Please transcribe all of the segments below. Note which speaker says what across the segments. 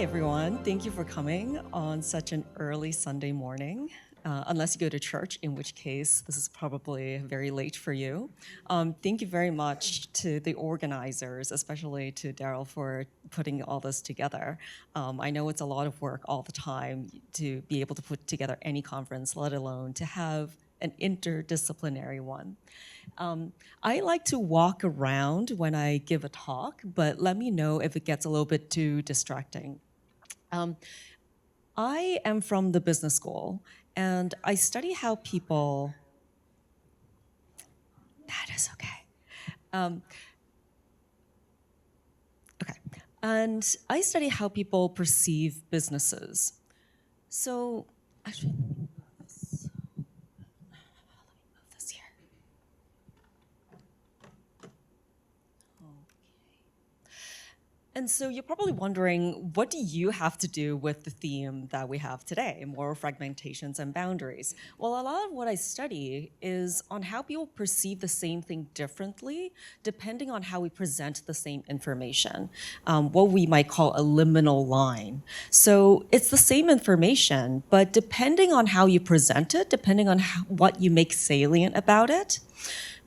Speaker 1: Hi, everyone. Thank you for coming on such an early Sunday morning. Unless you go to church, in which case this is probably very late for you. Thank you very much to the organizers, especially to Daryl for putting all this together. I know it's a lot of work all the time to be able to put together any conference, let alone to have an interdisciplinary one. I like to walk around when I give a talk, but let me know if it gets a little bit too distracting. I am from the business school, and I study how people. That is okay. Okay. And I study how people perceive businesses. So, actually, let me move this. Here. And so you're probably wondering, what do you have to do with the theme that we have today, moral fragmentations and boundaries? Well, a lot of what I study is on how people perceive the same thing differently, depending on how we present the same information, what we might call a liminal line. So it's the same information, but depending on how you present it, depending on what you make salient about it,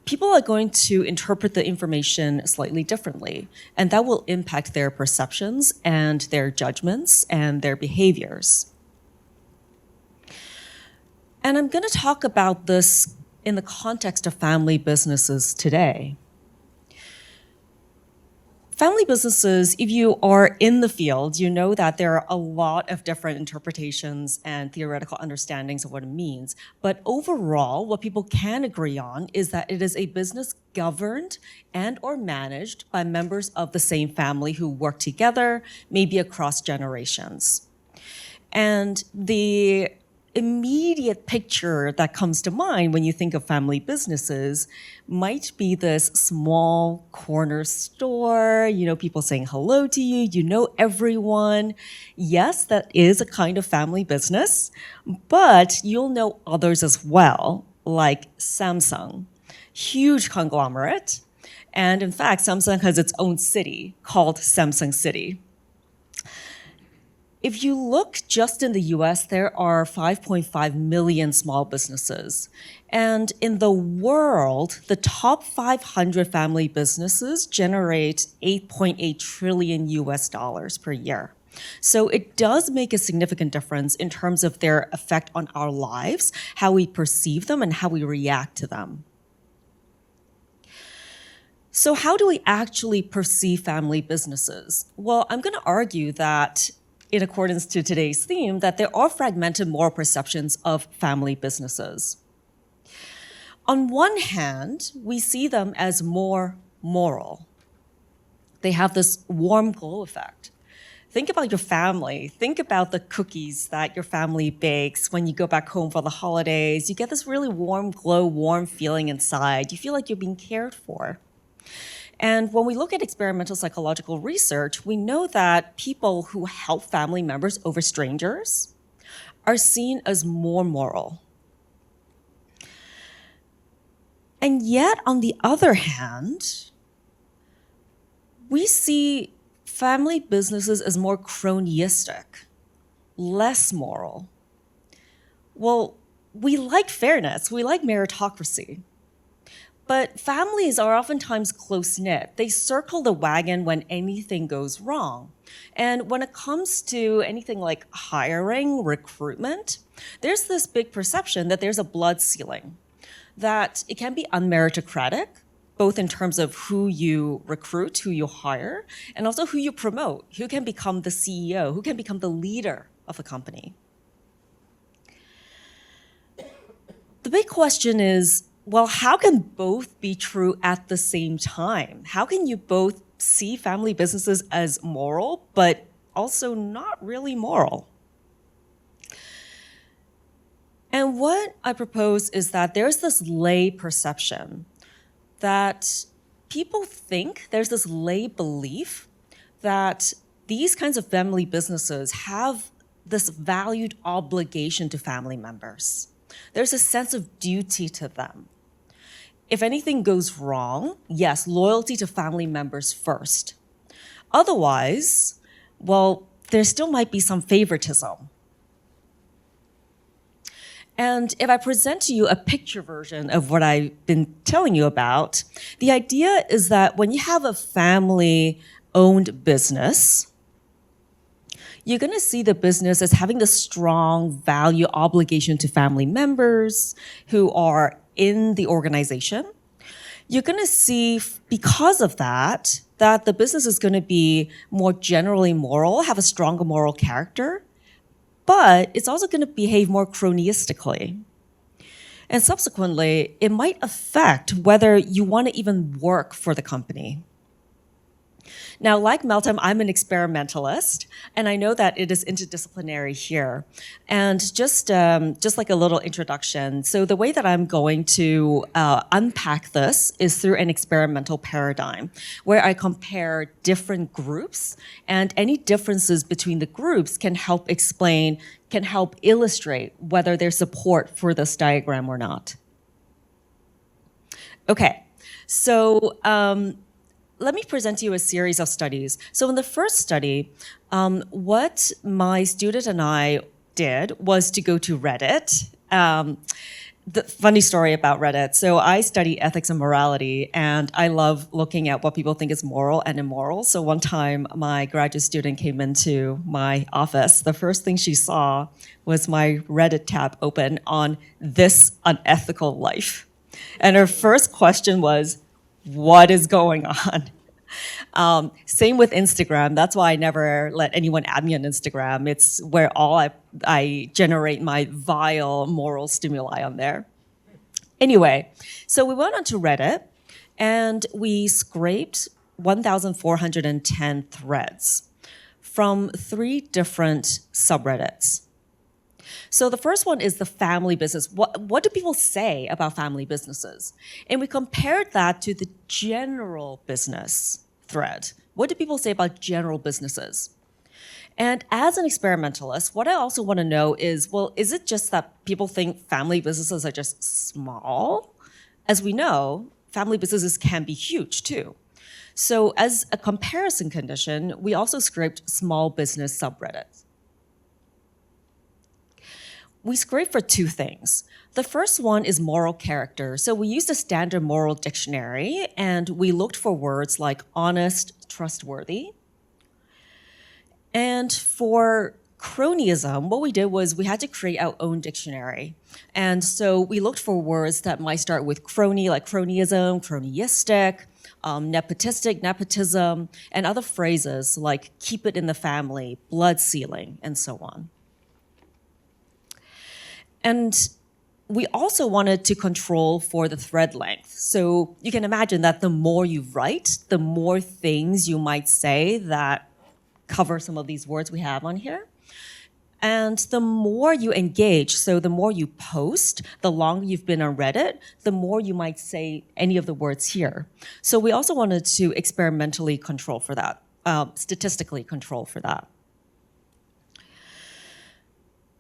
Speaker 1: people are going to interpret the information slightly differently, and that will impact their perceptions and their judgments and their behaviors. And I'm going to talk about this in the context of family businesses today. Family businesses, if you are in the field, you know that there are a lot of different interpretations and theoretical understandings of what it means. But overall, what people can agree on is that it is a business governed and or managed by members of the same family who work together, maybe across generations. And the immediate picture that comes to mind when you think of family businesses might be this small corner store, people saying hello to you, you know everyone. Yes, that is a kind of family business, but you'll know others as well, like Samsung, huge conglomerate. And in fact, Samsung has its own city called Samsung City. If you look just in the US, there are 5.5 million small businesses. And in the world, the top 500 family businesses generate 8.8 trillion US dollars per year. So it does make a significant difference in terms of their effect on our lives, how we perceive them and how we react to them. So how do we actually perceive family businesses? Well, I'm going to argue that in accordance to today's theme, that there are fragmented moral perceptions of family businesses. On one hand, we see them as more moral. They have this warm glow effect. Think about your family. Think about the cookies that your family bakes when you go back home for the holidays. You get this really warm glow, warm feeling inside. You feel like you're being cared for. And when we look at experimental psychological research, we know that people who help family members over strangers are seen as more moral. And yet, on the other hand, we see family businesses as more cronyistic, less moral. Well, we like fairness, we like meritocracy. But families are oftentimes close-knit. They circle the wagon when anything goes wrong. And when it comes to anything like hiring, recruitment, there's this big perception that there's a blood ceiling, that it can be unmeritocratic, both in terms of who you recruit, who you hire, and also who you promote, who can become the CEO, who can become the leader of a company. The big question is, well, how can both be true at the same time? How can you both see family businesses as moral, but also not really moral? And what I propose is that there's this lay perception that people think, there's this lay belief that these kinds of family businesses have this valued obligation to family members. There's a sense of duty to them. If anything goes wrong, yes, loyalty to family members first. Otherwise, well, there still might be some favoritism. And if I present to you a picture version of what I've been telling you about, the idea is that when you have a family-owned business, you're going to see the business as having the strong value obligation to family members who are in the organization. You're going to see, because of that, that the business is going to be more generally moral, have a stronger moral character, but it's also going to behave more cronyistically. And subsequently, it might affect whether you want to even work for the company. Now, like Meltem, I'm an experimentalist, and I know that it is interdisciplinary here. And just like a little introduction, so the way that I'm going to unpack this is through an experimental paradigm, where I compare different groups, and any differences between the groups can help explain, can help illustrate whether there's support for this diagram or not. Okay, so let me present to you a series of studies. So in the first study, what my student and I did was to go to Reddit. The funny story about Reddit. So I study ethics and morality, and I love looking at what people think is moral and immoral. So one time, my graduate student came into my office. The first thing she saw was my Reddit tab open on this unethical life. And her first question was, what is going on? Same with Instagram. That's why I never let anyone add me on Instagram. It's where all I generate my vile moral stimuli on there. Anyway, so we went onto Reddit and we scraped 1,410 threads from 3 different subreddits. So the first one is the family business. What do people say about family businesses? And we compared that to the general business thread. What do people say about general businesses? And as an experimentalist, what I also want to know is, well, is it just that people think family businesses are just small? As we know, family businesses can be huge too. So as a comparison condition, we also scraped small business subreddits. We scrape for 2 things. The first one is moral character. So we used a standard moral dictionary, and we looked for words like honest, trustworthy. And for cronyism, what we did was we had to create our own dictionary. And so we looked for words that might start with crony, like cronyism, cronyistic, nepotistic, nepotism, and other phrases like keep it in the family, blood sealing, and so on. And we also wanted to control for the thread length. So you can imagine that the more you write, the more things you might say that cover some of these words we have on here. And the more you engage, so the more you post, the longer you've been on Reddit, the more you might say any of the words here. So we also wanted to experimentally control for that, statistically control for that.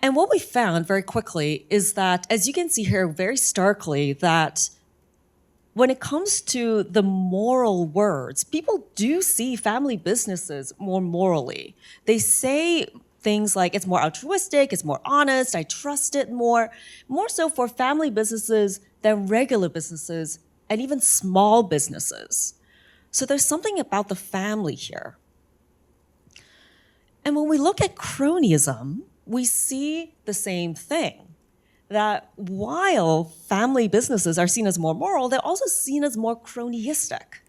Speaker 1: And what we found very quickly is that, as you can see here very starkly, that when it comes to the moral words, people do see family businesses more morally. They say things like it's more altruistic, it's more honest, I trust it more so for family businesses than regular businesses and even small businesses. So there's something about the family here. And when we look at cronyism, we see the same thing, that while family businesses are seen as more moral, they're also seen as more cronyistic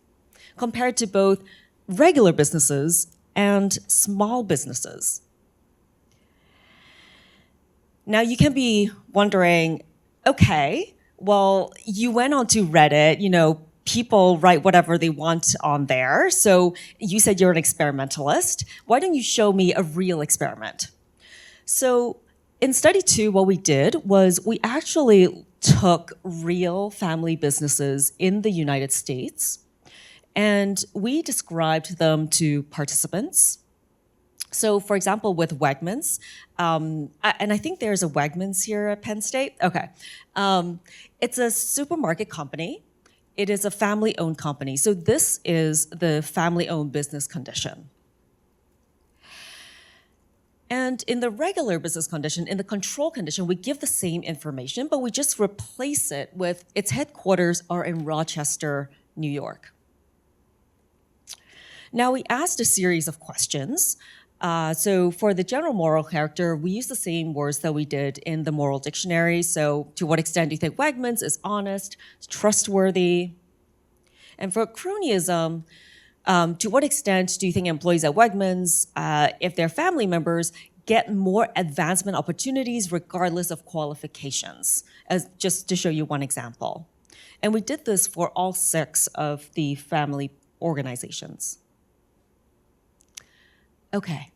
Speaker 1: compared to both regular businesses and small businesses. Now you can be wondering, okay, well, you went onto Reddit, people write whatever they want on there. So you said you're an experimentalist. Why don't you show me a real experiment? So in study 2, what we did was we actually took real family businesses in the United States and we described them to participants. So for example, with Wegmans, and I think there's a Wegmans here at Penn State. Okay. It's a supermarket company. It is a family-owned company. So this is the family-owned business condition. And in the regular business condition, in the control condition, we give the same information, but we just replace it with its headquarters are in Rochester, New York. Now we asked a series of questions. So for the general moral character, we use the same words that we did in the moral dictionary. So to what extent do you think Wegmans is honest, trustworthy? And for cronyism, to what extent do you think employees at Wegmans, if they're family members, get more advancement opportunities regardless of qualifications? As just to show you one example. And we did this for all 6 of the family organizations. Okay,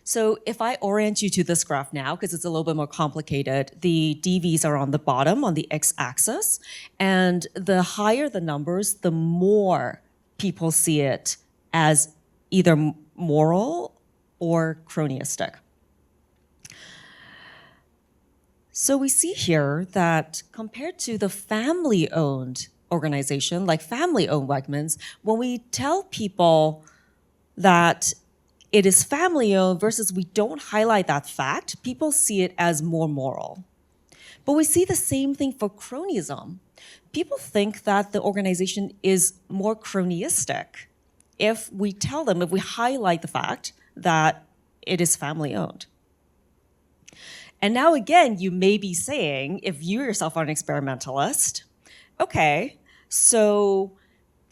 Speaker 1: so if I orient you to this graph now, because it's a little bit more complicated, the DVs are on the bottom, on the x-axis, and the higher the numbers, the more people see it as either moral or cronyistic. So we see here that compared to the family-owned organization, like family-owned Wegmans, when we tell people that it is family-owned versus we don't highlight that fact, people see it as more moral. But we see the same thing for cronyism. People think that the organization is more cronyistic if we tell them, if we highlight the fact that it is family-owned. And now again, you may be saying, if you yourself are an experimentalist, okay, so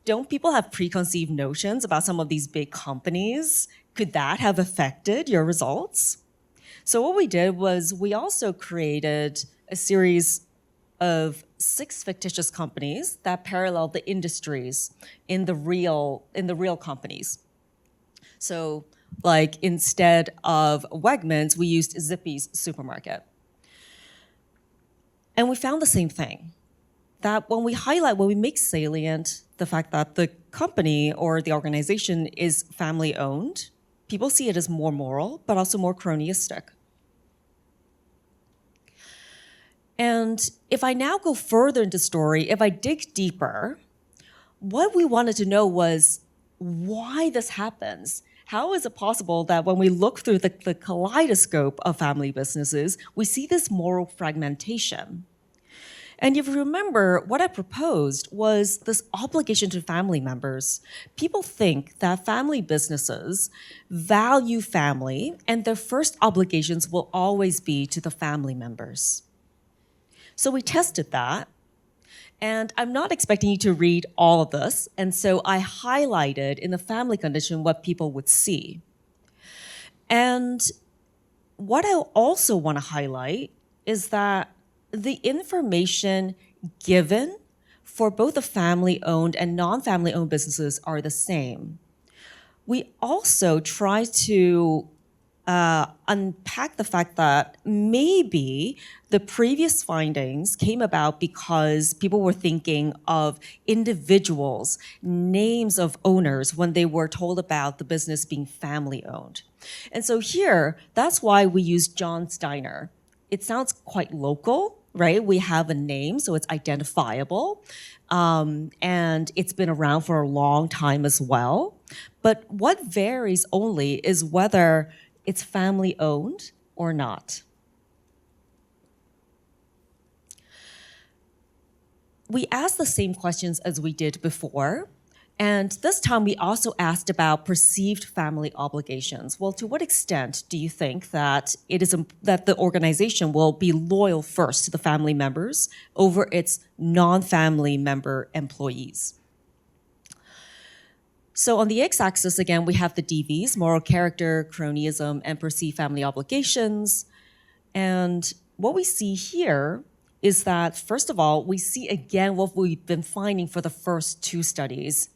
Speaker 1: don't people have preconceived notions about some of these big companies? Could that have affected your results? So what we did was we also created a series of 6 fictitious companies that parallel the industries in the real companies. So like instead of Wegmans, we used Zippy's supermarket. And we found the same thing, that when we make salient the fact that the company or the organization is family-owned, people see it as more moral, but also more cronyistic. And if I now go further into story, if I dig deeper, what we wanted to know was why this happens. How is it possible that when we look through the kaleidoscope of family businesses, we see this moral fragmentation? And if you remember, what I proposed was this obligation to family members. People think that family businesses value family, and their first obligations will always be to the family members. So we tested that, and I'm not expecting you to read all of this, and so I highlighted in the family condition what people would see. And what I also want to highlight is that the information given for both the family-owned and non-family-owned businesses are the same. We also try to unpack the fact that maybe the previous findings came about because people were thinking of individuals, names of owners when they were told about the business being family-owned. And so here, that's why we use John's Diner. It sounds quite local, right? We have a name, so it's identifiable, and it's been around for a long time as well. But what varies only is whether it's family-owned or not. We asked the same questions as we did before, and this time we also asked about perceived family obligations. Well, to what extent do you think that that the organization will be loyal first to the family members over its non-family member employees? So on the x-axis, again, we have the DVs, moral character, cronyism, and perceived family obligations. And what we see here is that, first of all, we see again what we've been finding for the first 2 studies,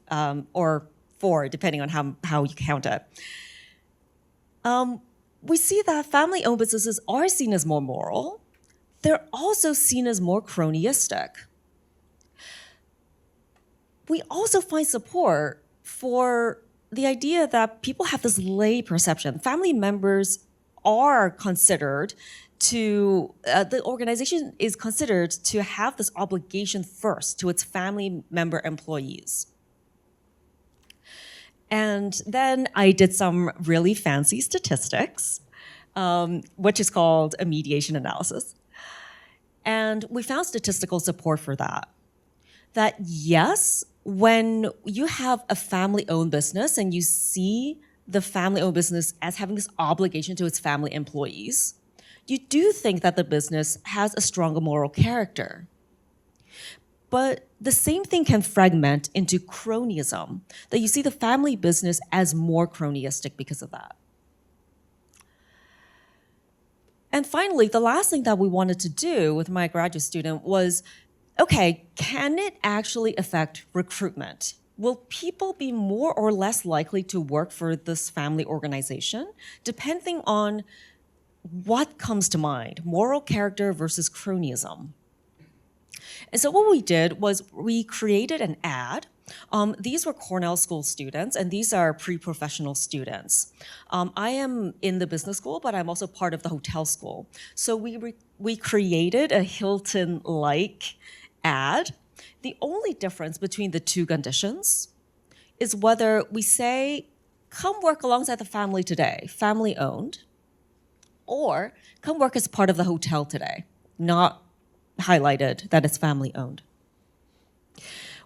Speaker 1: or 4, depending on how you count it. We see that family-owned businesses are seen as more moral. They're also seen as more cronyistic. We also find support for the idea that people have this lay perception. Family members are considered to, the organization is considered to have this obligation first to its family member employees. And then I did some really fancy statistics. which is called a mediation analysis. And we found statistical support for that. That yes, when you have a family-owned business and you see the family-owned business as having this obligation to its family employees, you do think that the business has a stronger moral character. But the same thing can fragment into cronyism, that you see the family business as more cronyistic because of that. And finally, the last thing that we wanted to do with my graduate student was, okay, can it actually affect recruitment? Will people be more or less likely to work for this family organization, depending on what comes to mind, moral character versus cronyism? And so what we did was we created an ad. These were Cornell school students, and these are pre-professional students. I am in the business school, but I'm also part of the hotel school. So we created a Hilton-like ad. The only difference between the two conditions is whether we say, come work alongside the family today, family-owned, or come work as part of the hotel today, not highlighted that it's family-owned.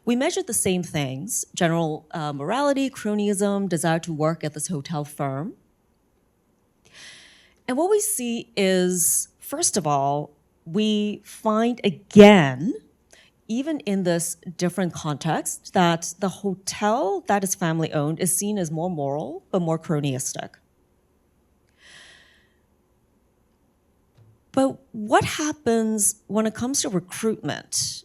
Speaker 1: We measured the same things, general morality, cronyism, desire to work at this hotel firm. And what we see is, first of all, we find again, even in this different context, that the hotel that is family-owned is seen as more moral, but more cronyistic. But what happens when it comes to recruitment?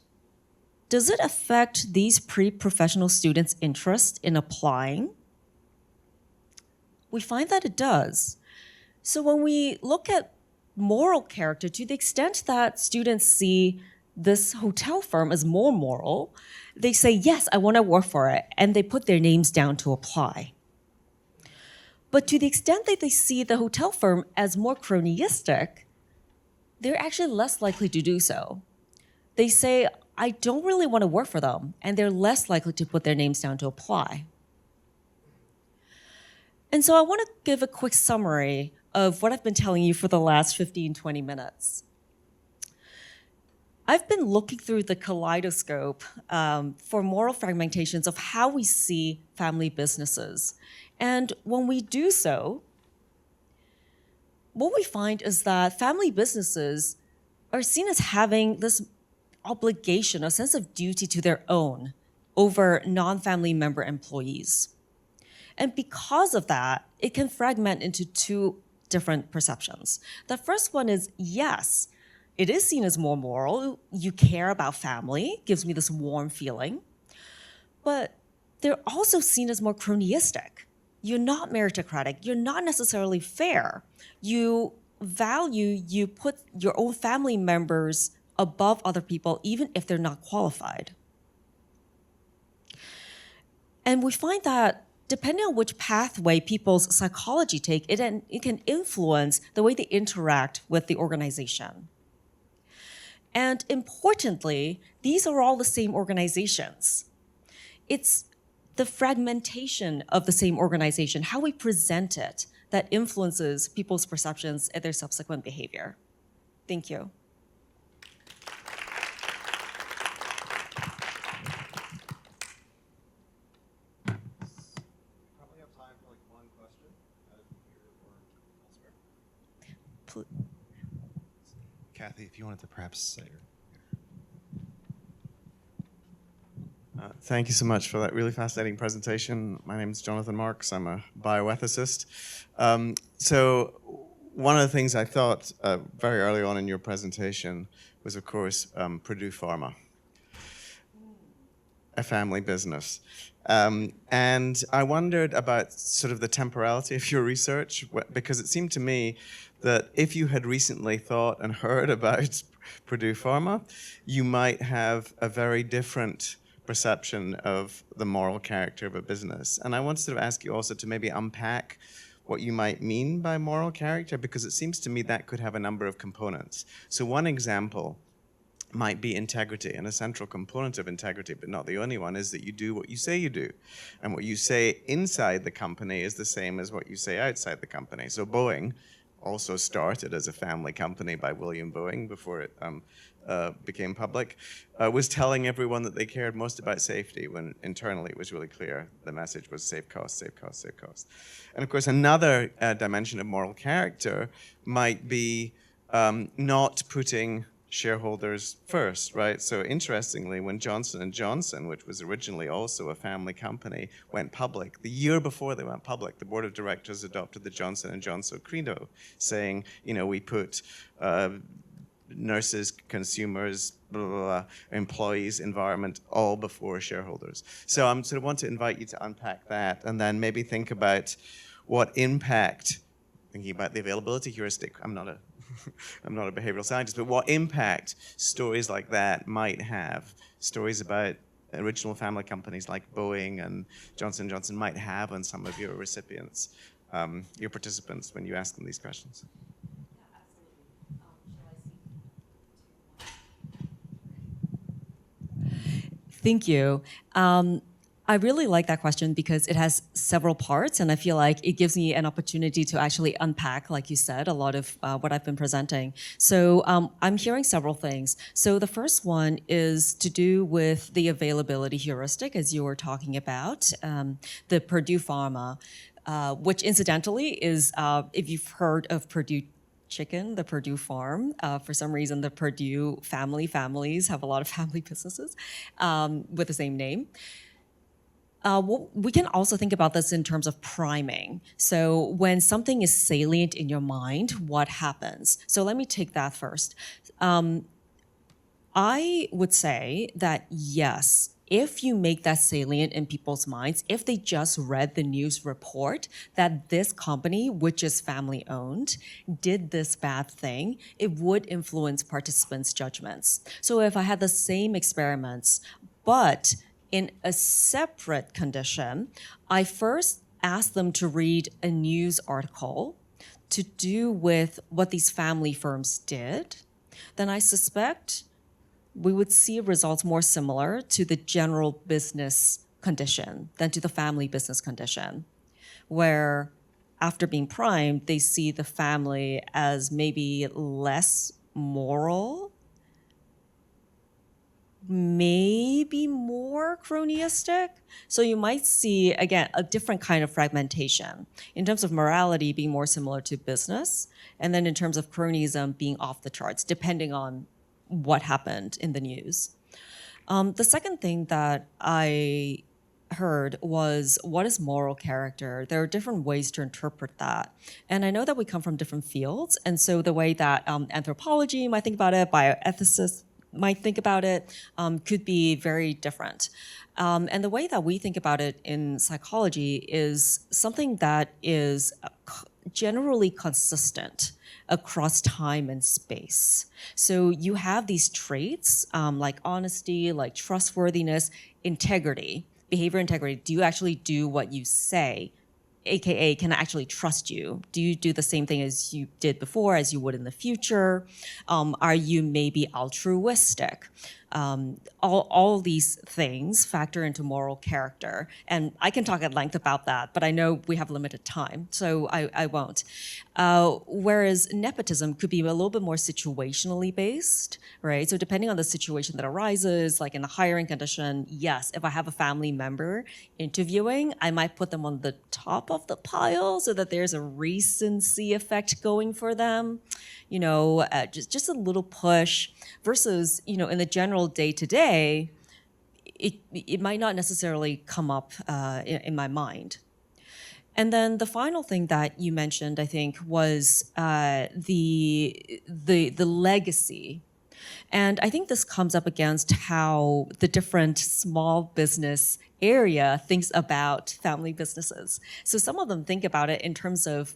Speaker 1: Does it affect these pre-professional students' interest in applying? We find that it does. So when we look at moral character, to the extent that students see this hotel firm as more moral, they say, yes, I want to work for it, and they put their names down to apply. But to the extent that they see the hotel firm as more cronyistic, they're actually less likely to do so. They say, I don't really want to work for them, and they're less likely to put their names down to apply. And so I want to give a quick summary of what I've been telling you for the last 15, 20 minutes. I've been looking through the kaleidoscope for moral fragmentations of how we see family businesses. And when we do so, what we find is that family businesses are seen as having this obligation, a sense of duty to their own over non-family member employees. And because of that, it can fragment into two different perceptions. The first one is, yes, it is seen as more moral. You care about family, gives me this warm feeling. But they're also seen as more cronyistic. You're not meritocratic. You're not necessarily fair. You put your own family members above other people, even if they're not qualified. And we find that depending on which pathway people's psychology take, it can influence the way they interact with the organization. And importantly, these are all the same organizations. It's the fragmentation of the same organization, how we present it, that influences people's perceptions and their subsequent behavior. Thank you.
Speaker 2: Probably have time for like one question here or elsewhere. Kathy, if you wanted to perhaps say your... Thank you so much for that really fascinating presentation. My name is Jonathan Marks. I'm a bioethicist. So one of the things I thought very early on in your presentation was, of course, Purdue Pharma, a family business. And I wondered about sort of the temporality of your research, because it seemed to me that if you had recently thought and heard about Purdue Pharma, you might have a very different perception of the moral character of a business. And I wanted to ask you also to maybe unpack what you might mean by moral character, because it seems to me that could have a number of components. So one example might be integrity, and a central component of integrity, but not the only one, is that you do what you say you do. And what you say inside the company is the same as what you say outside the company. So Boeing also started as a family company by William Boeing before it became public, was telling everyone that they cared most about safety when internally it was really clear the message was save costs, save costs, save costs. And of course, another dimension of moral character might be not putting shareholders first, right? So interestingly, when Johnson & Johnson, which was originally also a family company, went public, the year before they went public, the board of directors adopted the Johnson & Johnson credo, saying, we put nurses, consumers, blah, blah, blah, employees, environment, all before shareholders. So I sort of want to invite you to unpack that and then maybe think about what impact, thinking about the availability heuristic, I'm not a behavioral scientist, but what impact stories like that might have, stories about original family companies like Boeing and Johnson & Johnson might have on some of your recipients, your participants, when you ask them these questions.
Speaker 1: Thank you. I really like that question because it has several parts, and I feel like it gives me an opportunity to actually unpack, like you said, a lot of what I've been presenting. So I'm hearing several things. So the first one is to do with the availability heuristic, as you were talking about, the Purdue Pharma, which incidentally is, if you've heard of Purdue Chicken, the Purdue Farm. For some reason, the Purdue families have a lot of family businesses with the same name. We can also think about this in terms of priming. So when something is salient in your mind, what happens? So let me take that first. I would say that yes, if you make that salient in people's minds, if they just read the news report that this company, which is family owned, did this bad thing, it would influence participants' judgments. So if I had the same experiments, but in a separate condition, I first asked them to read a news article to do with what these family firms did, then I suspect we would see results more similar to the general business condition than to the family business condition, where after being primed, they see the family as maybe less moral, maybe more cronyistic. So you might see, again, a different kind of fragmentation. In terms of morality, being more similar to business, and then in terms of cronyism, being off the charts, depending on what happened in the news. The second thing that I heard was, what is moral character? There are different ways to interpret that. And I know that we come from different fields, and so the way that anthropology might think about it, bioethicists might think about it, could be very different. And the way that we think about it in psychology is something that is generally consistent across time and space. So you have these traits like honesty, like trustworthiness, integrity, behavior integrity. Do you actually do what you say? AKA, can I actually trust you? Do you do the same thing as you did before, as you would in the future? Are you maybe altruistic? All these things factor into moral character. And I can talk at length about that, but I know we have limited time, so I won't. Whereas nepotism could be a little bit more situationally based, right? So depending on the situation that arises, like in a hiring condition, yes, if I have a family member interviewing, I might put them on the top of the pile so that there's a recency effect going for them. Just a little push versus, in the general day-to-day, it might not necessarily come up in my mind. And then the final thing that you mentioned, I think, was the legacy. And I think this comes up against how the different small business area thinks about family businesses. So some of them think about it in terms of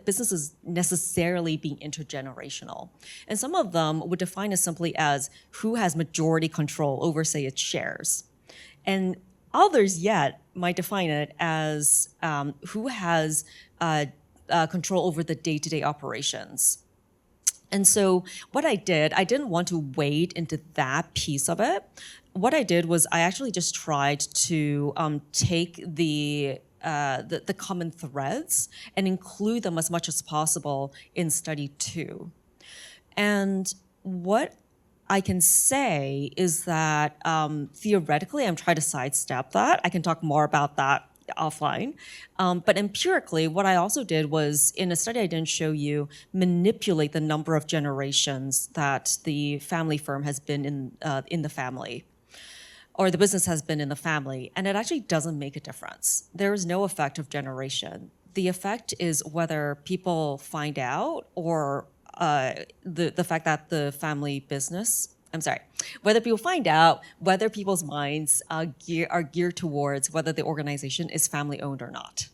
Speaker 1: businesses necessarily being intergenerational. And some of them would define it simply as who has majority control over, say, its shares. And others yet might define it as who has control over the day-to-day operations. And so what I didn't want to wade into that piece of it. What I did was I actually just tried to take the the common threads and include them as much as possible in study 2. And what I can say is that theoretically, I'm trying to sidestep that. I can talk more about that offline. But empirically, what I also did was, in a study I didn't show you, manipulate the number of generations that the family firm has been in the family, or the business has been in the family, and it actually doesn't make a difference. There is no effect of generation. The effect is whether people find out, or the fact that the family business, whether people find out, whether people's minds are geared towards whether the organization is family owned or not.